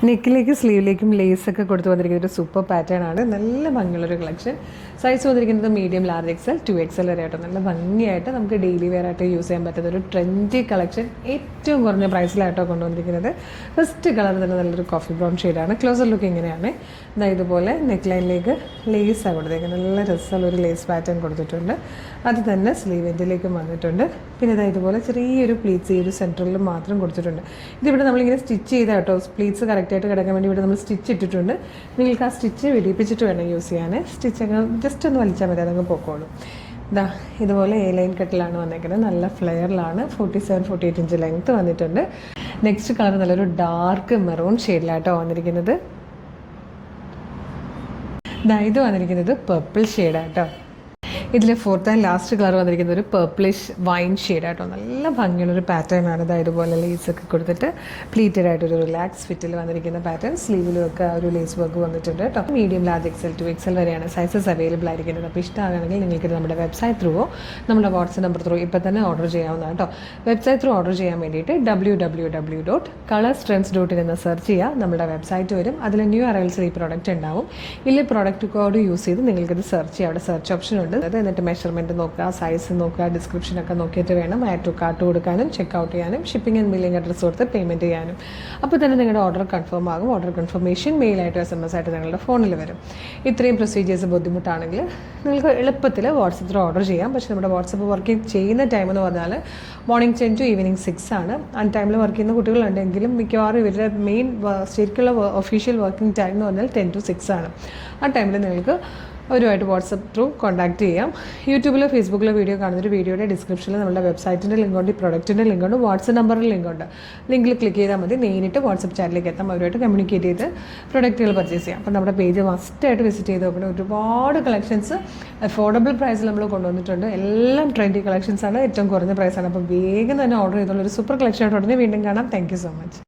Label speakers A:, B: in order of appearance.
A: നെക്കിലേക്ക് സ്ലീവിലേക്കും ലേസൊക്കെ കൊടുത്ത് വന്നിരിക്കുന്ന ഒരു സൂപ്പർ പാറ്റേൺ ആണ്. നല്ല ഭംഗിയുള്ളൊരു കളക്ഷൻ. സൈസ് വന്നിരിക്കുന്നത് മീഡിയം, ലാർജ്, എക്സൽ, 2XL വരെ ആയിട്ട് നല്ല ഭംഗിയായിട്ട് നമുക്ക് ഡെയിലി വെയർ ആയിട്ട് യൂസ് ചെയ്യാൻ പറ്റുന്ന ഒരു ട്രെൻഡി കളക്ഷൻ. ഏറ്റവും കുറഞ്ഞ പ്രൈസിലായിട്ടോ കൊണ്ടുവന്നിരിക്കുന്നത്. ഫസ്റ്റ് കളർ തന്നെ നല്ലൊരു കോഫി ബ്രൗൺ ഷെയ്ഡാണ്. ക്ലോസർ ലുക്ക് ഇങ്ങനെയാണ്. ഇതുപോലെ നെക്ക് ലൈനിലേക്ക് ലേസാണ് കൊടുത്തേക്കുന്നത്. നല്ല രസമുള്ളൊരു ലേസ് പാറ്റേൺ കൊടുത്തിട്ടുണ്ട്. അത് തന്നെ സ്ലീവ് എൻഡിലേക്കും വന്നിട്ടുണ്ട്. പിന്നെ ഇതുപോലെ ചെറിയൊരു പ്ലീറ്റ്സ് ഈ ഒരു സെൻറ്ററിൽ മാത്രം കൊടുത്തിട്ടുണ്ട്. ഇതിവിടെ നമ്മളിങ്ങനെ സ്റ്റിച്ച് ചെയ്താൽ കേട്ടോ, പ്ലീറ്റ്സ് കറക്റ്റായിട്ട് കിടക്കാൻ വേണ്ടി ഇവിടെ നമ്മൾ സ്റ്റിച്ച് ഇട്ടിട്ടുണ്ട്. നിങ്ങൾക്ക് ആ സ്റ്റിച്ച് വെടിപ്പിച്ചിട്ട് വേണം യൂസ് ചെയ്യാൻ. സ്റ്റിച്ചൊക്കെ ജസ്റ്റ് ഒന്ന് വലിച്ചാൽ മതി, അതങ്ങ് പൊക്കോളും. ഇതുപോലെ എ ലൈൻ കട്ടിലാണ് വന്നേക്കുന്നത്. നല്ല ഫ്ലെയറിലാണ്. 47-48 ഇഞ്ച് ലെങ്ത്ത് വന്നിട്ടുണ്ട്. നെക്സ്റ്റ് കളർ നല്ലൊരു ഡാർക്ക് മെറൂൺ ഷെയ്ഡിലായിട്ടോ വന്നിരിക്കുന്നത്. ഇത് വന്നിരിക്കുന്നത് പർപ്പിൾ ഷെയ്ഡാട്ടോ. ഇതിൽ ഫോർത്ത് ആൻഡ് ലാസ്റ്റ് കളർ വന്നിരിക്കുന്നത് ഒരു പർപ്പിളിഷ് വൈൻ ഷെയ്ഡായിട്ടോ. നല്ല ഭംഗിയുള്ളൊരു പാറ്റേൺ ആണ്. ഇതുപോലെ ലേസൊക്കെ കൊടുത്തിട്ട് പ്ലീറ്റഡ് ആയിട്ടൊരു റിലാക്സ് ഫിറ്റിൽ വന്നിരിക്കുന്ന പാറ്റേൺ. സ്ലീവിലൊക്കെ ഒരു ലേസ് വർക്ക് വന്നിട്ടുണ്ട് കേട്ടോ. മീഡിയം, ലാർജ്, എക്സൽ, 2XL വരെയാണ് സൈസസ് അവൈലബിൾ ആയിരിക്കുന്നത്. അപ്പോൾ ഇഷ്ടമാണെങ്കിൽ നിങ്ങൾക്ക് നമ്മുടെ വെബ്സൈറ്റ് ത്രൂവോ നമ്മുടെ വാട്സ്ആപ്പ് നമ്പർ ത്രൂ ഇപ്പോൾ തന്നെ ഓർഡർ ചെയ്യാവുന്നതാണ് കേട്ടോ. വെബ്സൈറ്റ് ത്രൂ ഓർഡർ ചെയ്യാൻ വേണ്ടിയിട്ട് www.colorstrends.in എന്ന് സെർച്ച് ചെയ്യുക. നമ്മുടെ വെബ്സൈറ്റ് വരും. അതിൽ ന്യൂ അറൈവൽസിൽ ഈ പ്രോഡക്റ്റ് ഉണ്ടാവും. ഇല്ല പ്രോഡക്റ്റ് കോഡ് യൂസ് ചെയ്ത് നിങ്ങൾക്കിത് സെർച്ച് ചെയ്യാം. അവിടെ സെർച്ച് ഓപ്ഷൻ ഉണ്ട്. എന്നിട്ട് മെഷർമെൻറ്റ് നോക്കുക, സൈസ് നോക്കുക, ഡിസ്ക്രിപ്ഷനൊക്കെ നോക്കിയിട്ട് വേണം ആഡ് ടു കാർട്ട് കൊടുക്കാനും, ചെക്കൗട്ട് ചെയ്യാനും, ഷിപ്പിംഗ് ആൻഡ് ബില്ലിംഗ് അഡ്രസ്സ് കൊടുത്ത് പേയ്മെൻറ്റ് ചെയ്യാനും. അപ്പോൾ തന്നെ നിങ്ങളുടെ ഓർഡർ കൺഫേം ആകും. ഓർഡർ കൺഫർമേഷൻ മെയിലായിട്ടോ SMS ആയിട്ട് നിങ്ങളുടെ ഫോണിൽ വരും. ഇത്രയും പ്രൊസീജിയേഴ്സ് ബുദ്ധിമുട്ടാണെങ്കിൽ നിങ്ങൾക്ക് എളുപ്പത്തിൽ വാട്സപ്പ് ത്രൂ ഓർഡർ ചെയ്യാം. പക്ഷേ നമ്മുടെ വാട്സപ്പ് വർക്കിംഗ് ചെയ്യുന്ന ടൈം എന്ന് പറഞ്ഞാൽ മോർണിംഗ് 10 to ഈവനിങ് 6 ആണ്. ആ ടൈമിൽ വർക്ക് ചെയ്യുന്ന കുട്ടികളുണ്ടെങ്കിലും മിക്കവാറും ഇവരുടെ മെയിൻ ശരിക്കുള്ള ഒഫീഷ്യൽ വർക്കിംഗ് ടൈം എന്ന് പറഞ്ഞാൽ 10 to 6 ആണ്. ആ ടൈമിൽ നിങ്ങൾക്ക് അവരുമായിട്ട് വാട്സപ്പ് ത്രൂ കോൺടാക്ട് ചെയ്യാം. യൂട്യൂബിലോ ഫേസ്ബുക്കിലോ വീഡിയോ കാണുന്നൊരു വീഡിയോയുടെ ഡിസ്ക്രിപ്ഷനിൽ നമ്മുടെ വെബ്സൈറ്റിൻ്റെ ലിങ്കുണ്ട്, ഈ പ്രൊഡക്റ്റിൻ്റെ ലിങ്കുണ്ട്, വാട്സപ്പ് നമ്പറിൽ ലിങ്കുണ്ട്. ലിങ്കിൽ ക്ലിക്ക് ചെയ്താൽ മതി, നേരിട്ട് വാട്സപ്പ് ചാറ്റിലേക്ക് എത്താം. അവരുമായിട്ട് കമ്മ്യൂണിക്കേറ്റ് ചെയ്ത് പ്രൊഡക്റ്റുകൾ പർച്ചേസ് ചെയ്യാം. അപ്പോൾ നമ്മുടെ പേജ് മസ്റ്റായിട്ട് വിസിറ്റ് ചെയ്ത് നോക്കണം. ഒരുപാട് കളക്ഷൻസ് അഫോർഡബിൾ പ്രൈസിൽ നമ്മൾ കൊണ്ടുവന്നിട്ടുണ്ട്. എല്ലാം ട്രെൻഡി കളക്ഷൻസാണ്, ഏറ്റവും കുറഞ്ഞ പ്രൈസാണ്. അപ്പോൾ വേഗം തന്നെ ഓർഡർ ചെയ്തുള്ള ഒരു സൂപ്പർ കളക്ഷനായിട്ട് ഉടനെ വീണ്ടും കാണാം. Thank you so much.